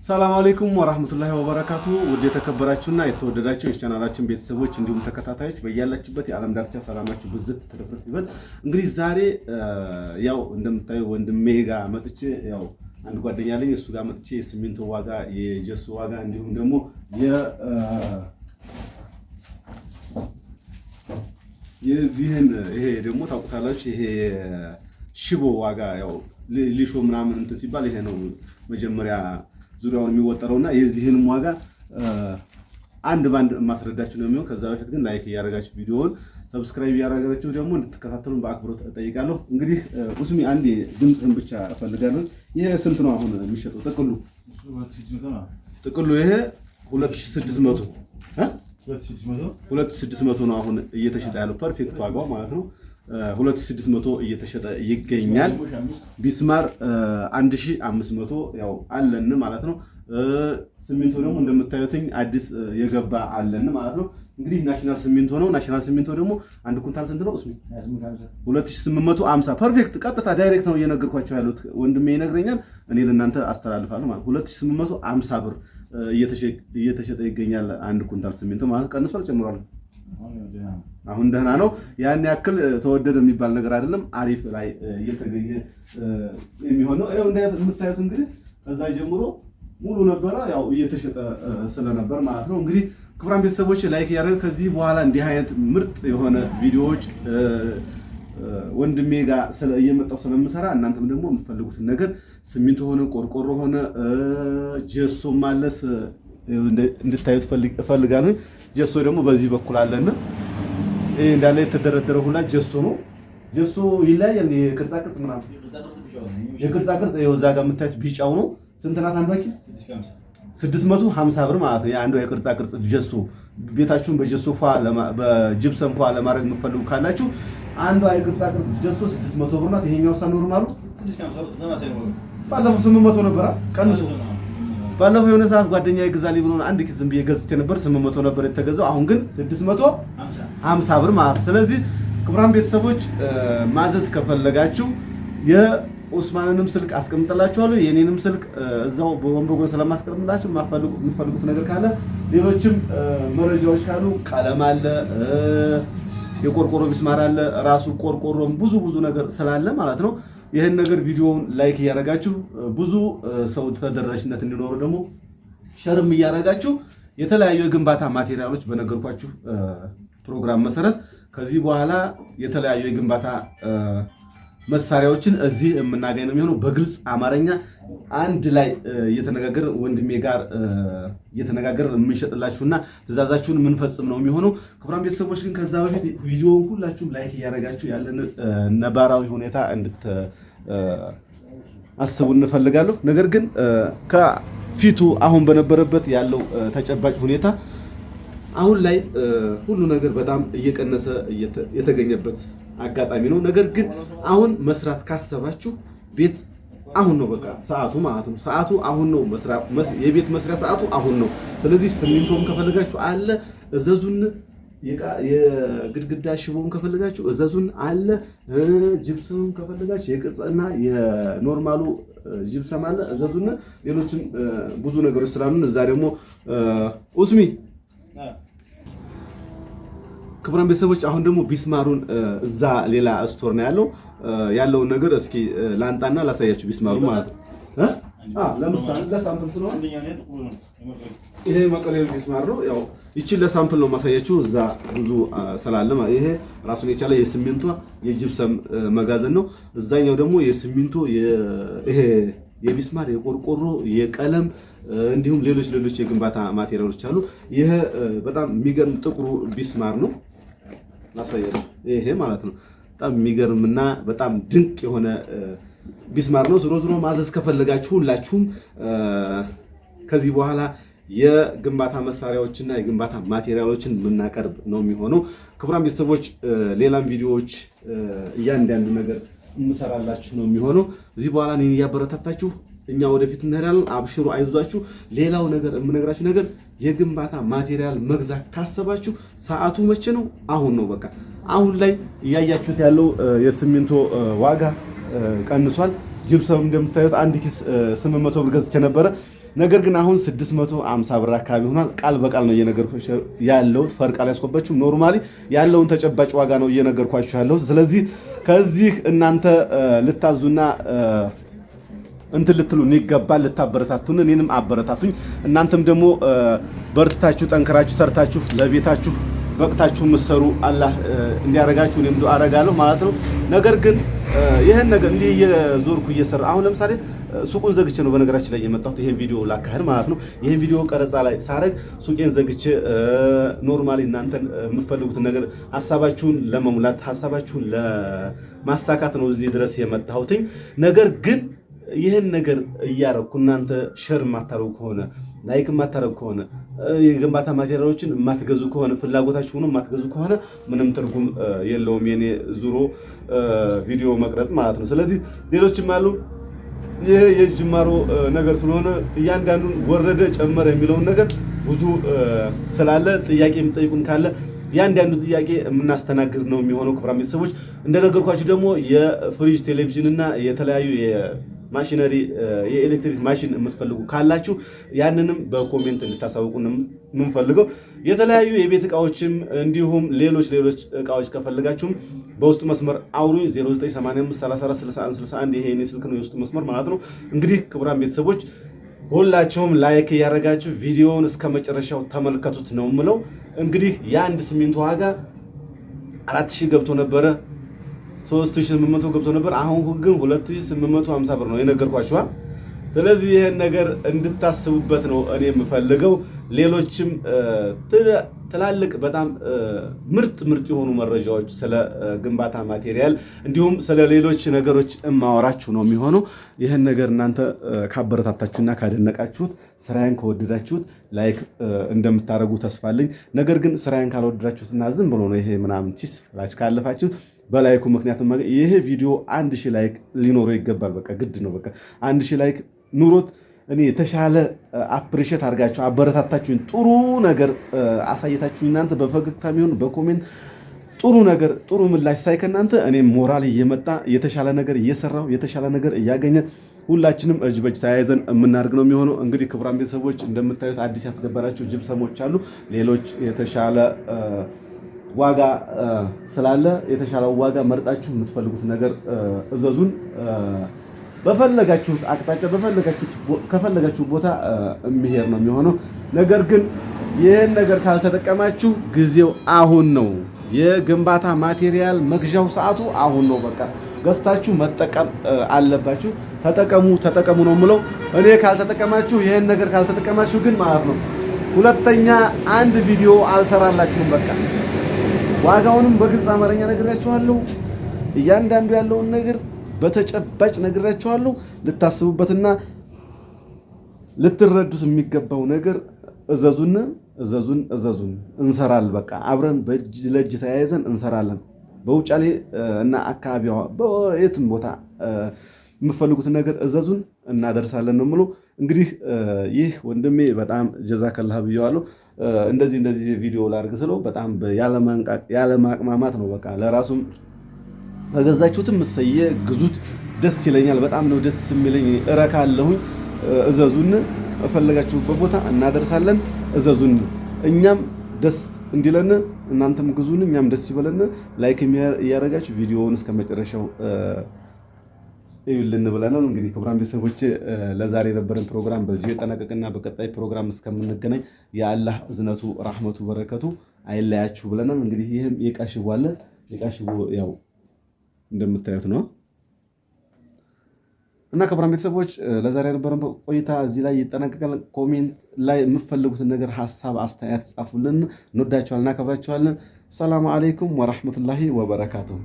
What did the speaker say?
ሰላም አለይኩም ወራህመቱላሂ ወበረካቱ። ውድ የተከበራችሁና የተወደዳችሁ የቻናላችን ቤተሰቦች እንዲሁም ተከታታዮች በያላችሁበት የዓለም ዳርቻ ሰላማችሁ ብዝት ተደፍረት ይበል። እንግዲህ ዛሬ ያው እንደምታዩ ወንድሜ ጋር መጥቼ ያው አንድ ጓደኛ አለኝ እሱ ጋር መጥቼ የሲሚንቶ ዋጋ የጀሶ ዋጋ እንዲሁም ደግሞ የዚህን ይሄ ደግሞ ታውቁታላችሁ ይሄ ሽቦ ዋጋ ያው ሊሾ ምናምን እንትን ሲባል ይሄ ነው መጀመሪያ ዙሪያውን የሚወጠረውና የዚህንም ዋጋ አንድ ባንድ ማስረዳችሁ ነው የሚሆን። ከዛ በፊት ግን ላይክ እያደረጋችሁ ቪዲዮውን ሰብስክራይብ እያደረጋችሁ ደግሞ እንድትከታተሉን በአክብሮት እጠይቃለሁ። እንግዲህ ኡስሚ አንድ ድምጽህን ብቻ እፈልጋለሁ። ይሄ ስንት ነው አሁን የሚሸጠው ጥቅሉ? ጥቅሉ ይሄ 2600 2600 ነው አሁን እየተሸጠ ያለው ፐርፌክት ዋጋው ማለት ነው። 2600 እየተሸጠ ይገኛል። ቢስማር 1500 ያው አለን ማለት ነው። ሲሚንቶ ደግሞ እንደምታዩትኝ አዲስ የገባ አለን ማለት ነው። እንግዲህ ናሽናል ሲሚንቶ ነው። ናሽናል ሲሚንቶ ደግሞ አንድ ኩንታል ስንት ነው? 2850 ፐርፌክት ቀጥታ ዳይሬክት ነው እየነገርኳቸው ያሉት ወንድሜ ይነግረኛል፣ እኔ ለእናንተ አስተላልፋለሁ ማለት 2850 ብር እየተሸጠ ይገኛል አንድ ኩንታል ሲሚንቶ ማለት ቀንሷል ጨምሯል? አሁን ደህና ነው። ያን ያክል ተወደደ የሚባል ነገር አይደለም። አሪፍ ላይ እየተገኘ የሚሆነው ያው እንደምታዩት እንግዲህ ከዛ ጀምሮ ሙሉ ነበረ ያው እየተሸጠ ስለነበር ማለት ነው። እንግዲህ ክቡራን ቤተሰቦች ላይክ ያደረገ ከዚህ በኋላ እንዲህ አይነት ምርጥ የሆነ ቪዲዮዎች ወንድሜ ጋር እየመጣሁ ስለምሰራ እናንተም ደግሞ የምትፈልጉትን ነገር ሲሚንቶ ሆነ ቆርቆሮ ሆነ ጀሶም ማለስ እንድታዩት እፈልጋለሁ። ጀሶ ደግሞ በዚህ በኩል አለና ይሄ እንዳለ የተደረደረ ሁላ ጀሶ ነው። ጀሶ ይለያል። የቅርጻ ቅርጽ ምናምን የቅርጻ ቅርጽ ይኸው እዛ ጋር የምታዩት ቢጫው ነው። ስንት ናት አንዷ ኪስ? 650 ብር ማለት ነው። አንዷ የቅርጻ ቅርጽ ጀሶ ቤታችሁን በጀሶ በጂፕሰም ለማድረግ የምትፈልጉ ካላችሁ አንዷ የቅርጻ ቅርጽ ጀሶ 600 ብር ናት። ይሄኛው ኖርማሉ 800 ነበር ቀንሶ ባለፈው የሆነ ሰዓት ጓደኛዬ ይገዛልኝ ብሎ አንድ ኪስ ዝም ብዬ ገዝቼ ነበር 800 ነበር የተገዛው። አሁን ግን 650 ብር ማለት። ስለዚህ ክቡራን ቤተሰቦች ማዘዝ ከፈለጋችሁ የኡስማንንም ስልክ አስቀምጥላችኋለሁ፣ የኔንም ስልክ እዛው በወንበጎን ስለማስቀምጥላችሁ የምትፈልጉት ነገር ካለ ሌሎችም መረጃዎች ካሉ ቀለም አለ፣ የቆርቆሮ ቢስማር አለ፣ ራሱ ቆርቆሮም ብዙ ነገር ስላለ ማለት ነው። ይህን ነገር ቪዲዮውን ላይክ እያደረጋችሁ ብዙ ሰው ተደራሽነት እንዲኖረው ደግሞ ሸርም እያደረጋችሁ የተለያዩ የግንባታ ማቴሪያሎች በነገርኳችሁ ፕሮግራም መሰረት ከዚህ በኋላ የተለያዩ የግንባታ መሳሪያዎችን እዚህ የምናገኝ ነው የሚሆነው። በግልጽ አማርኛ አንድ ላይ እየተነጋገርን ወንድሜ ጋር እየተነጋገርን የምንሸጥላችሁና ትዕዛዛችሁን የምንፈጽም ነው የሚሆነው። ክቡራን ቤተሰቦች ግን ከዛ በፊት ቪዲዮውን ሁላችሁም ላይክ እያደረጋችሁ ያለን ነባራዊ ሁኔታ አስቡ እንፈልጋለሁ። ነገር ግን ከፊቱ አሁን በነበረበት ያለው ተጨባጭ ሁኔታ አሁን ላይ ሁሉ ነገር በጣም እየቀነሰ የተገኘበት አጋጣሚ ነው። ነገር ግን አሁን መስራት ካሰባችሁ ቤት አሁን ነው በቃ ሰዓቱ ማለት ነው። ሰዓቱ አሁን ነው። የቤት መስሪያ ሰዓቱ አሁን ነው። ስለዚህ ሲሚንቶም ከፈለጋችሁ አለ እዘዙን። የግድግዳ ሽቦም ከፈለጋችሁ እዘዙን አለ። ጅብሰም ከፈለጋችሁ የቅርጽና የኖርማሉ ጅብሰም አለ እዘዙን። ሌሎችም ብዙ ነገሮች ስላሉን እዛ ደግሞ ኡስሚ ክቡራን ቤተሰቦች አሁን ደግሞ ቢስማሩን እዛ ሌላ ስቶር ነው ያለውን ነገር እስኪ ላንጣና ላሳያችሁ። ቢስማሩ ማለት ነው ለምሳሌ ለሳምፕል ስለሆነ ይሄ መቀሌ ቢስማር ነው። ያው ይቺን ለሳምፕል ነው ማሳያችሁ። እዛ ብዙ ስላለ ይሄ ራሱን የቻለ የሲሚንቶ የጂፕሰም መጋዘን ነው። እዛኛው ደግሞ የሲሚንቶ ይሄ የቢስማር የቆርቆሮ የቀለም እንዲሁም ሌሎች የግንባታ ማቴሪያሎች አሉ። ይሄ በጣም የሚገርም ጥቁሩ ቢስማር ነው ላሳያችሁ። ይሄ ማለት ነው በጣም የሚገርምና በጣም ድንቅ የሆነ ቢስማር ነው። ዞሮ ማዘዝ ከፈለጋችሁ ሁላችሁም ከዚህ በኋላ የግንባታ መሳሪያዎችና የግንባታ ማቴሪያሎችን የምናቀርብ ነው የሚሆነው። ክቡራን ቤተሰቦች ሌላም ቪዲዮዎች እያንዳንዱ ነገር የምሰራላችሁ ነው የሚሆነው። እዚህ በኋላ እኔን እያበረታታችሁ እኛ ወደፊት እንሄዳለን። አብሽሩ፣ አይዟችሁ። ሌላው ነገር የምነግራችሁ ነገር የግንባታ ማቴሪያል መግዛት ካሰባችሁ ሰዓቱ መቼ ነው? አሁን ነው። በቃ አሁን ላይ እያያችሁት ያለው የሲሚንቶ ዋጋ ቀንሷል። ጅብሰም እንደምታዩት አንድ ኪስ 800 ብር ገዝቼ ነበረ። ነገር ግን አሁን 650 ብር አካባቢ ሆኗል። ቃል በቃል ነው እየነገርኳችሁ ያለሁት፣ ፈርቅ አልያዝኩባችሁም። ኖርማሊ ያለውን ተጨባጭ ዋጋ ነው እየነገርኳችሁ ያለሁት። ስለዚህ ከዚህ እናንተ ልታዙና እንትን ልትሉን ይገባል፣ ልታበረታቱን፣ እኔንም አበረታቱኝ። እናንተም ደግሞ በርታችሁ ጠንክራችሁ ሰርታችሁ ለቤታችሁ በቅታችሁ ምሰሩ አላህ እንዲያረጋችሁ እኔም ዱአ አረጋለሁ ማለት ነው። ነገር ግን ይሄን ነገር እንዲህ እየዞርኩ እየሰራ አሁን ለምሳሌ ሱቁን ዘግቼ ነው በነገራችን ላይ የመጣሁት ይሄን ቪዲዮ ላካሄድ ማለት ነው። ይሄን ቪዲዮ ቀረጻ ላይ ሳረግ ሱቄን ዘግቼ ኖርማሊ እናንተን የምትፈልጉትን ነገር ሀሳባችሁን ለመሙላት ሀሳባችሁን ለማሳካት ነው እዚህ ድረስ የመጣሁት። ነገር ግን ይህን ነገር እያረኩ እናንተ ሸር የማታረጉ ከሆነ ላይክ የማታረጉ ከሆነ የግንባታ ማቴሪያሎችን የማትገዙ ከሆነ ፍላጎታችሁ ሆኖ የማትገዙ ከሆነ ምንም ትርጉም የለውም የኔ ዙሮ ቪዲዮ መቅረጽ ማለት ነው። ስለዚህ ሌሎችም አሉ። ይሄ የጅማሮ ነገር ስለሆነ እያንዳንዱን ወረደ ጨመረ የሚለውን ነገር ብዙ ስላለ ጥያቄ የሚጠይቁን ካለ ያንዳንዱ ጥያቄ የምናስተናግድ ነው የሚሆነው። ክቡራን ቤተሰቦች እንደነገርኳችሁ ደግሞ የፍሪጅ ቴሌቪዥን እና የተለያዩ ማሽነሪ የኤሌክትሪክ ማሽን የምትፈልጉ ካላችሁ ያንንም በኮሜንት እንድታሳውቁን የምንፈልገው። የተለያዩ የቤት እቃዎችም እንዲሁም ሌሎች እቃዎች ከፈልጋችሁም በውስጥ መስመር አውሩኝ 0985346161 ይሄ የኔ ስልክ ነው፣ የውስጥ መስመር ማለት ነው። እንግዲህ ክቡራን ቤተሰቦች ሁላችሁም ላይክ እያደረጋችሁ ቪዲዮውን እስከ መጨረሻው ተመልከቱት ነው የምለው። እንግዲህ የአንድ ሲሚንቶ ዋጋ 4000 ገብቶ ነበረ፣ 3800 ገብቶ ነበር። አሁን ግን 2850 ብር ነው የነገርኳችሁ። ስለዚህ ይሄን ነገር እንድታስቡበት ነው እኔ የምፈልገው። ሌሎችም ትላልቅ በጣም ምርጥ የሆኑ መረጃዎች ስለ ግንባታ ማቴሪያል እንዲሁም ስለ ሌሎች ነገሮች እማወራችሁ ነው የሚሆነው። ይሄን ነገር እናንተ ካበረታታችሁና ካደነቃችሁት ስራዬን ከወደዳችሁት ላይክ እንደምታረጉ ተስፋለኝ። ነገር ግን ስራዬን ካልወደዳችሁትና ዝም ብሎ ነው ይሄ ምናምን ቺስ ፍላሽ ካለፋችሁ በላይኩ ምክንያት ይሄ ቪዲዮ 1000 ላይክ ሊኖረው ይገባል። በቃ ግድ ነው። በቃ 1000 ላይክ ኑሮት እኔ የተሻለ አፕሪሼት አድርጋችሁ አበረታታችሁኝ ጥሩ ነገር አሳይታችሁኝ እናንተ በፈገግታ ቢሆን በኮሜንት ጥሩ ነገር ጥሩ ምላሽ ሳይ ከእናንተ እኔ ሞራል እየመጣ የተሻለ ነገር እየሰራሁ የተሻለ ነገር እያገኘ ሁላችንም እጅ በእጅ ተያይዘን የምናደርግ ነው የሚሆነው። እንግዲህ ክቡራን ቤተሰቦች እንደምታዩት አዲስ ያስገባናቸው ጅብሰሞች አሉ። ሌሎች የተሻለ ዋጋ ስላለ የተሻለው ዋጋ መርጣችሁ የምትፈልጉት ነገር እዘዙን። በፈለጋችሁት አቅጣጫ ከፈለጋችሁ ቦታ የሚሄድ ነው የሚሆነው። ነገር ግን ይህን ነገር ካልተጠቀማችሁ ጊዜው አሁን ነው። የግንባታ ማቴሪያል መግዣው ሰዓቱ አሁን ነው። በቃ ገዝታችሁ መጠቀም አለባችሁ። ተጠቀሙ ነው የምለው። እኔ ካልተጠቀማችሁ ይህን ነገር ካልተጠቀማችሁ ግን ማለት ነው ሁለተኛ አንድ ቪዲዮ አልሰራላችሁም። በቃ ዋጋውንም በግልጽ አማርኛ ነግራችኋለሁ። እያንዳንዱ ያለውን ነገር በተጨባጭ ነግራችኋለሁ። ልታስቡበትና ልትረዱት የሚገባው ነገር እዘዙን እንሰራለን። በቃ አብረን በእጅ ለእጅ ተያይዘን እንሰራለን። በውጫሌ እና አካባቢዋ በየትም ቦታ የምትፈልጉትን ነገር እዘዙን እናደርሳለን ነው የምለው። እንግዲህ ይህ ወንድሜ በጣም ጀዛከላህ ብየዋለሁ። እንደዚህ ቪዲዮ ላድርግ ስለው በጣም ያለማቅማማት ነው። በቃ ለራሱም ከገዛችሁትም እሰየ ግዙት፣ ደስ ይለኛል። በጣም ነው ደስ የሚለኝ፣ እረካለሁኝ። እዘዙን፣ እፈለጋችሁበት ቦታ እናደርሳለን። እዘዙን፣ እኛም ደስ እንዲለን እናንተም ግዙን፣ እኛም ደስ ይበለን። ላይክ እያደረጋችሁ ቪዲዮውን እስከ መጨረሻው ይኸውልን ብለናል። እንግዲህ ክቡራን ቤተሰቦች ለዛሬ የነበረን ፕሮግራም በዚሁ የጠናቀቅና በቀጣይ ፕሮግራም እስከምንገናኝ የአላህ እዝነቱ ራህመቱ በረከቱ አይለያችሁ ብለናል። እንግዲህ ይህም የዕቃ ሽቦ አለ። የዕቃ ሽቦ ያው እንደምታዩት ነው እና ክቡራን ቤተሰቦች ለዛሬ የነበረን ቆይታ እዚህ ላይ ይጠናቀቃል። ኮሜንት ላይ የምትፈልጉትን ነገር ሐሳብ፣ አስተያየት ጻፉልን። እንወዳችኋልና እናከብራችኋለን። ሰላም አለይኩም ወራህመቱላሂ ወበረካቱሁ።